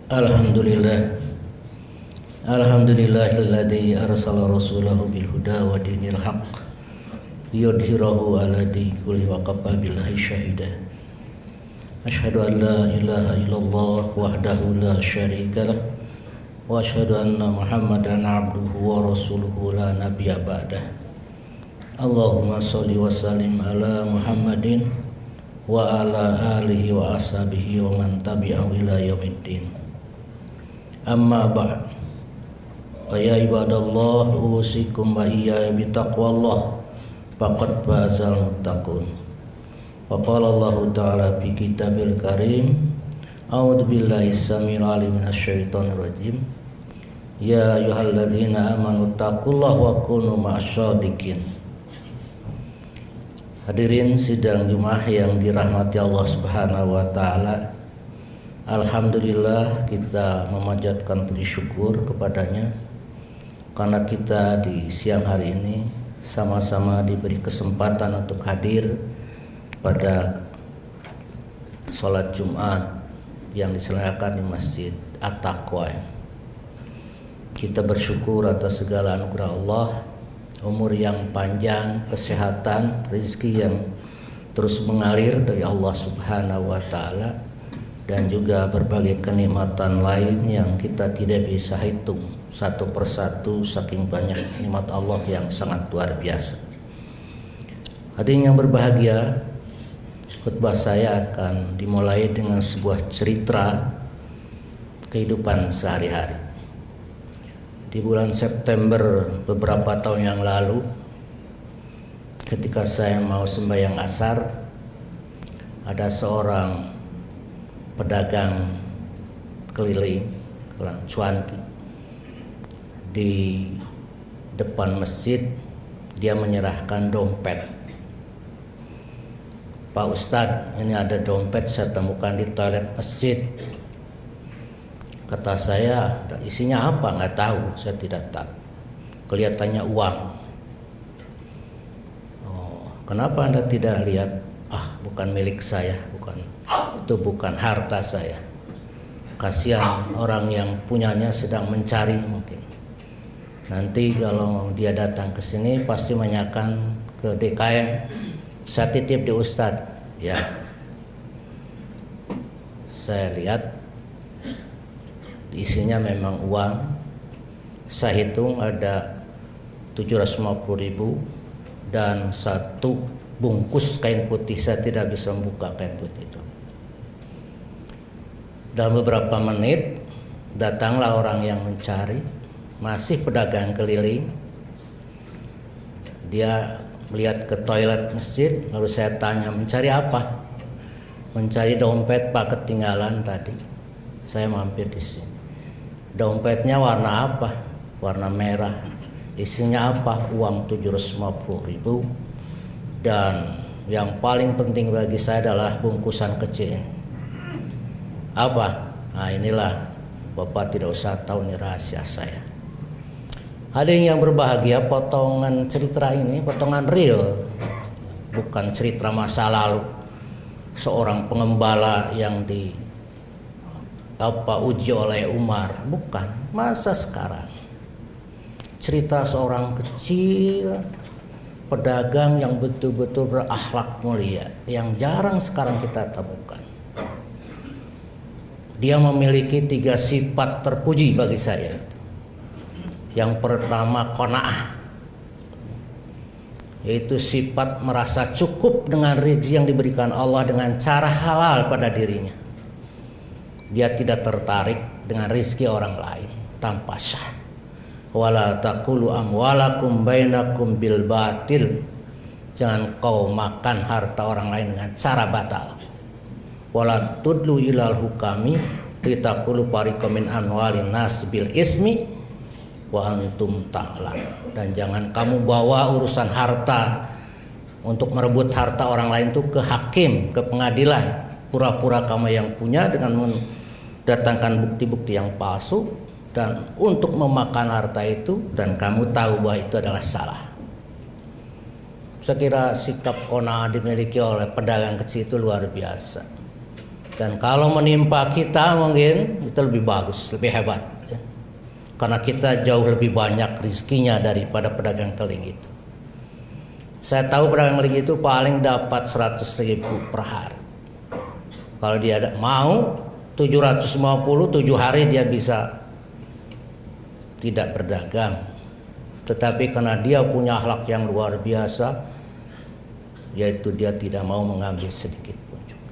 Alhamdulillah. Alhamdulillahilladzi arsala rasulahu bil huda wa dinil haqq liyudhhirahu 'ala dini kulli wa kafa billahi syahida. Asyhadu an la ilaha illallah wahdahu la syarika lah wa asyhadu anna Muhammadan 'abduhu wa rasuluhu la nabiyya ba'dah. Allahumma shalli wa sallim ala Muhammadin wa ala alihi wa ashabihi wa man tabi'ahu ila yaumiddin. Amma ba'd. Ya ibadallah, usikum wa iyaya bitaqwallah faqad fazal muttaqun. Wa qala Allah ta'ala fi kitabil karim, a'udzu billahi samil alim minasyaitonir rajim. Ya ayyuhalladzina amanu taqullaha wa kunu ma'asyadiqin. Hadirin sidang Jumat yang dirahmati Allah Subhanahu wa taala. Alhamdulillah, kita memanjatkan puji syukur kepadanya karena kita di siang hari ini sama-sama diberi kesempatan untuk hadir pada sholat Jumat yang diselenggarakan di Masjid At-Taqwa. Kita bersyukur atas segala anugerah Allah, umur yang panjang, kesehatan, rezeki yang terus mengalir dari Allah Subhanahu wa taala, dan juga berbagai kenikmatan lain yang kita tidak bisa hitung satu persatu saking banyak nikmat Allah yang sangat luar biasa. Hadirin yang berbahagia, khutbah saya akan dimulai dengan sebuah cerita kehidupan sehari-hari. Di bulan September beberapa tahun yang lalu, ketika saya mau sembahyang asar, ada seorang pedagang keliling, cuanki, di depan masjid. Dia menyerahkan dompet. Pak Ustadz, ini ada dompet saya temukan di toilet masjid. Kata saya, isinya apa? Nggak tahu, saya tidak tahu. Kelihatannya uang. Oh, kenapa Anda tidak lihat? Bukan milik saya, itu bukan harta saya. Kasihan orang yang punyanya sedang mencari mungkin. Nanti kalau dia datang ke sini pasti menanyakan ke DKM, saya titip di Ustadz. Ya, saya lihat isinya memang uang. Saya hitung ada 750.000 dan satu bungkus kain putih. Saya tidak bisa membuka kain putih itu. Dalam beberapa menit datanglah orang yang mencari, masih pedagang keliling. Dia melihat ke toilet masjid, lalu saya tanya, mencari apa? Mencari dompet Pak, ketinggalan tadi. Saya mampir di sini. Dompetnya warna apa? Warna merah. Isinya apa? Uang 750.000. Dan yang paling penting bagi saya adalah bungkusan kecil ini. Apa? Inilah, Bapak tidak usah tahu, ini rahasia saya. Hadirin yang berbahagia, potongan cerita ini potongan real, bukan cerita masa lalu seorang pengembala yang uji oleh Umar, bukan, masa sekarang. Cerita seorang kecil pedagang yang betul-betul berakhlak mulia, yang jarang sekarang kita temukan. Dia memiliki 3 sifat terpuji bagi saya. Yang pertama, qanaah, yaitu sifat merasa cukup dengan rezeki yang diberikan Allah dengan cara halal pada dirinya. Dia tidak tertarik dengan rezeki orang lain tanpa syah. Wala taqulu amwalakum bainakum bil batil. Jangan kau makan harta orang lain dengan cara batal. Wala tudlu ilal hukami litaqulu fariqam min anwalin nas bil ismi wa antum ta'lam. Dan jangan kamu bawa urusan harta untuk merebut harta orang lain itu ke hakim, ke pengadilan. Pura-pura kamu yang punya dengan mendatangkan bukti-bukti yang palsu, dan untuk memakan harta itu dan kamu tahu bahwa itu adalah salah. Saya kira sikap qanaah dimiliki oleh pedagang kecil itu luar biasa. Dan kalau menimpa kita mungkin itu lebih bagus, lebih hebat ya. Karena kita jauh lebih banyak rezekinya daripada pedagang keliling itu. Saya tahu pedagang keliling itu paling dapat 100.000 per hari. Kalau dia mau 750, 7 hari dia bisa tidak berdagang. Tetapi karena dia punya akhlak yang luar biasa, yaitu dia tidak mau mengambil sedikit pun juga.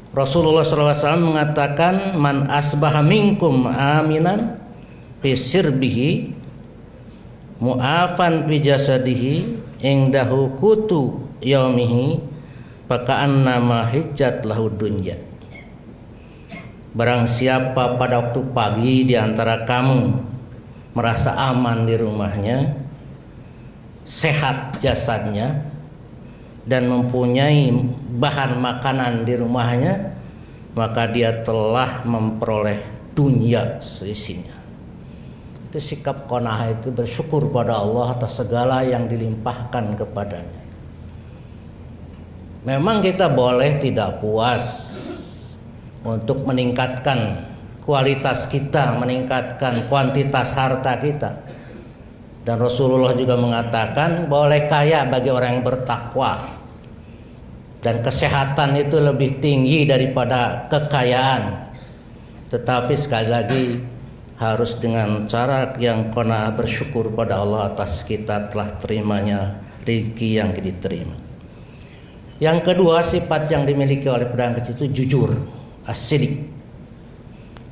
Rasulullah SAW mengatakan, man asbaha minkum aminan fi sirbihi mu'afan fi jasadihi indahu kutu yaumihi faka'annama hijjat lahu dunya. Barang siapa pada waktu pagi di antara kamu merasa aman di rumahnya, sehat jasadnya, dan mempunyai bahan makanan di rumahnya, maka dia telah memperoleh dunia seisinya. Itu sikap qanaah, itu bersyukur pada Allah atas segala yang dilimpahkan kepadanya. Memang kita boleh tidak puas untuk meningkatkan kualitas kita, meningkatkan kuantitas harta kita. Dan Rasulullah juga mengatakan boleh kaya bagi orang yang bertakwa. Dan kesehatan itu lebih tinggi daripada kekayaan. Tetapi sekali lagi harus dengan cara yang qanaah, bersyukur pada Allah atas kita telah terimanya rezeki yang diterima. Yang kedua, sifat yang dimiliki oleh pedagang kecil itu jujur, as-sidiq.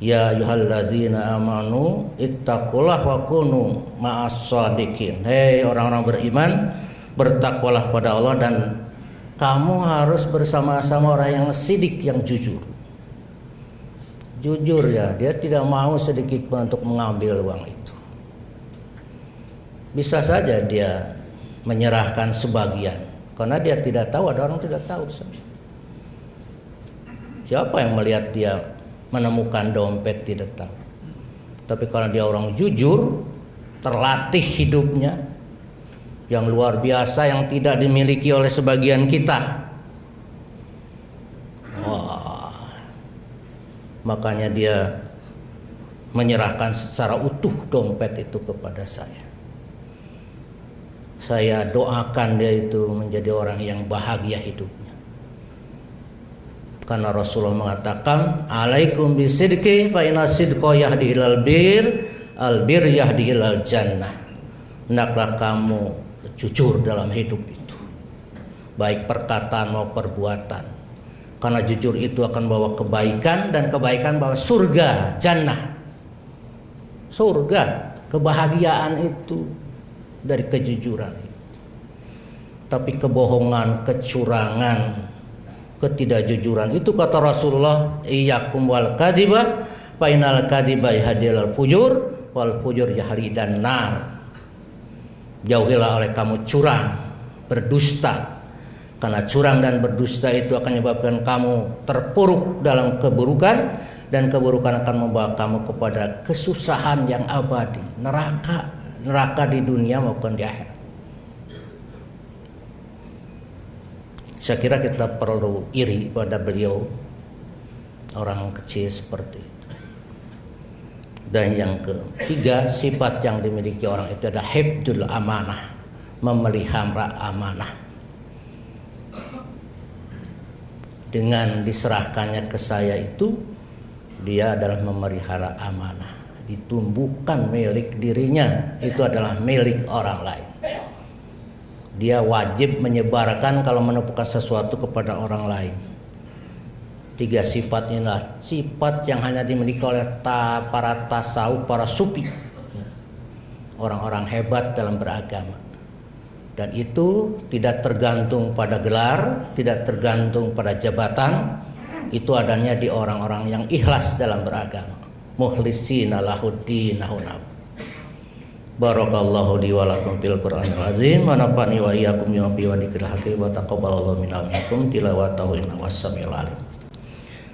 Ya ayyuhalladzina amanu ittaqullah wa kunu ma'as-shadiqin. Hei orang-orang beriman, bertakwalah pada Allah dan kamu harus bersama-sama orang yang sidik, yang jujur. Jujur ya, dia tidak mau sedikit pun untuk mengambil uang itu. Bisa saja dia menyerahkan sebagian, karena dia tidak tahu, ada orang tidak tahu. Siapa yang melihat dia menemukan dompet, tidak tahu. Tapi karena dia orang jujur, terlatih hidupnya yang luar biasa, yang tidak dimiliki oleh sebagian kita. Wah, makanya dia menyerahkan secara utuh dompet itu kepada saya. Saya doakan dia itu menjadi orang yang bahagia hidupnya. Karena Rasulullah mengatakan, alaikum bisidqi fa inna sidqa yahdi ilal bir, al bir yahdi ilal jannah. Hendaklah kamu jujur dalam hidup itu, baik perkataan maupun perbuatan. Karena jujur itu akan bawa kebaikan, dan kebaikan bawa surga, jannah. Surga, kebahagiaan itu dari kejujuran itu. Tapi kebohongan, kecurangan, ketidakjujuran itu, kata Rasulullah, iyyakum wal kadhiba fa innal kadhiba yahdil fujur wal fujur yahlidan nar. Jauhilah oleh kamu curang, berdusta, karena curang dan berdusta itu akan menyebabkan kamu terpuruk dalam keburukan, dan keburukan akan membawa kamu kepada kesusahan yang abadi, neraka di dunia maupun di akhirat. Saya kira kita perlu iri pada beliau, orang kecil seperti itu. Dan yang ketiga, sifat yang dimiliki orang itu adalah hifdzul amanah, memelihara amanah. Dengan diserahkannya ke saya itu, dia adalah memelihara amanah. Ditumbuhkan milik dirinya, itu adalah milik orang lain. Dia wajib menyebarkan kalau menemukan sesuatu kepada orang lain. 3 sifat inilah sifat yang hanya dimiliki oleh para tasawuf, para sufi, orang-orang hebat dalam beragama. Dan itu tidak tergantung pada gelar, tidak tergantung pada jabatan. Itu adanya di orang-orang yang ikhlas dalam beragama. Mukhlisina lahuddin hunab. Barakallahu li wa lakum fil Qur'anil azim wa nafa'ani wa iyyakum bima fihi wa dzikril hakim wa taqabbalallahu minna wa minkum tilawatahu innahu was-sami'ul alim.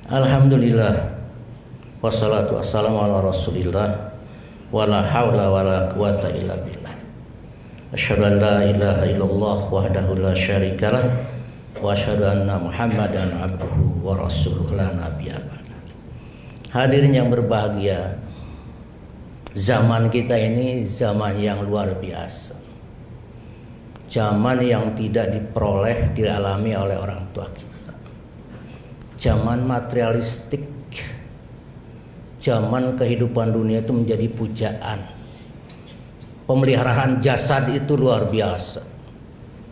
Alhamdulillah wassalatu wassalamu ala rasulillah wa la haula wa la quwata illa billah. Asyhadu an la ilaha illallah wahdahu la syarikalah wa asyhadu anna Muhammadan abduhu wa rasuluh la nabiyya ba'da. Hadirin yang berbahagia, zaman kita ini zaman yang luar biasa. Zaman yang tidak diperoleh, dialami oleh orang tua kita. Zaman materialistik. Zaman kehidupan dunia itu menjadi pujaan. Pemeliharaan jasad itu luar biasa.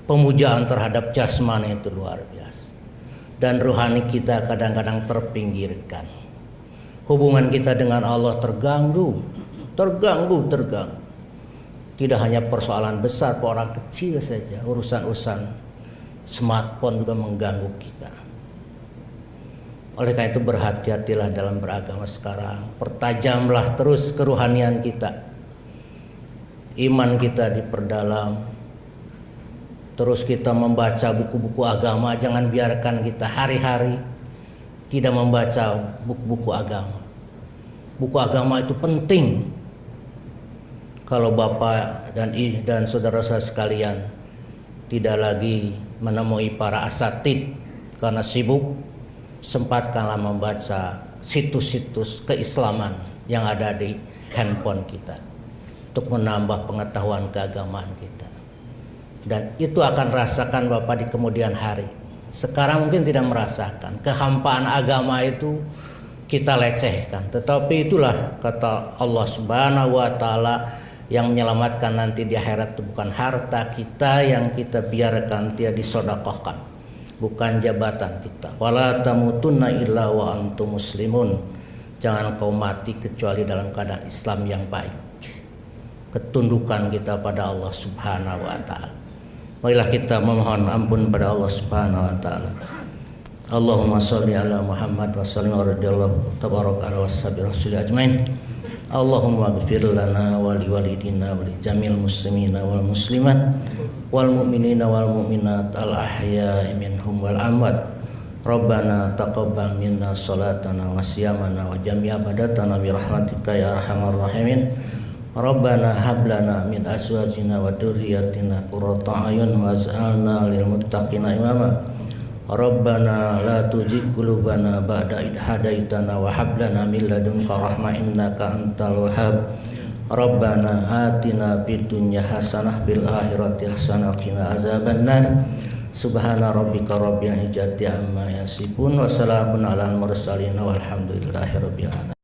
Pemujaan terhadap jasmani itu luar biasa. Dan rohani kita kadang-kadang terpinggirkan. Hubungan kita dengan Allah terganggu. Tidak hanya persoalan besar, orang kecil saja. Urusan-urusan smartphone juga mengganggu kita. Oleh karena itu berhati-hatilah dalam beragama sekarang. Pertajamlah terus kerohanian kita. Iman kita diperdalam. Terus kita membaca buku-buku agama. Jangan biarkan kita hari-hari tidak membaca buku-buku agama. Buku agama itu penting. Kalau Bapak dan saudara-saudara sekalian tidak lagi menemui para asatid karena sibuk, sempatkanlah membaca situs-situs keislaman yang ada di handphone kita untuk menambah pengetahuan keagamaan kita. Dan itu akan rasakan Bapak di kemudian hari. Sekarang mungkin tidak merasakan kehampaan agama itu, kita lecehkan. Tetapi itulah kata Allah Subhanahu wa taala, yang menyelamatkan nanti di akhirat itu bukan harta kita yang kita biarkan dia disedekahkan, bukan jabatan kita. Wala tamutunna illa wa antum muslimun. Jangan kau mati kecuali dalam keadaan Islam yang baik. Ketundukan kita pada Allah Subhanahu wa taala. Marilah kita memohon ampun pada Allah Subhanahu wa taala. Allahumma shalli ala Muhammad wa sallim wa radhiyallahu tabaraka ala washabi rasul ajmain. Allahumma ighfir lana wa li walidina wa li jamil muslimina wal muslimat wal mu'minina wal mu'minat al ahya'i minhum wal amwat. Rabbana taqabbal minna salatana wa siyamana wa jami'a ibadatana bi rahmatika ya arhamar rahimin. Rabbana hab lana min azwajina wa dhurriyyatina qurrata a'yun waj'alna lil muttaqina imama. Rabbana la tuzigh qulubana ba'da idh hadaitana wa hab lana min ladunka rahmah innaka antal wahhab. Rabbana atina fid dunya hasanah bil akhirati hasanah qina azabannar. Subhana rabbika rabbil izzati amma yasifun wa salamun alal mursalin walhamdulillahi rabbil alamin.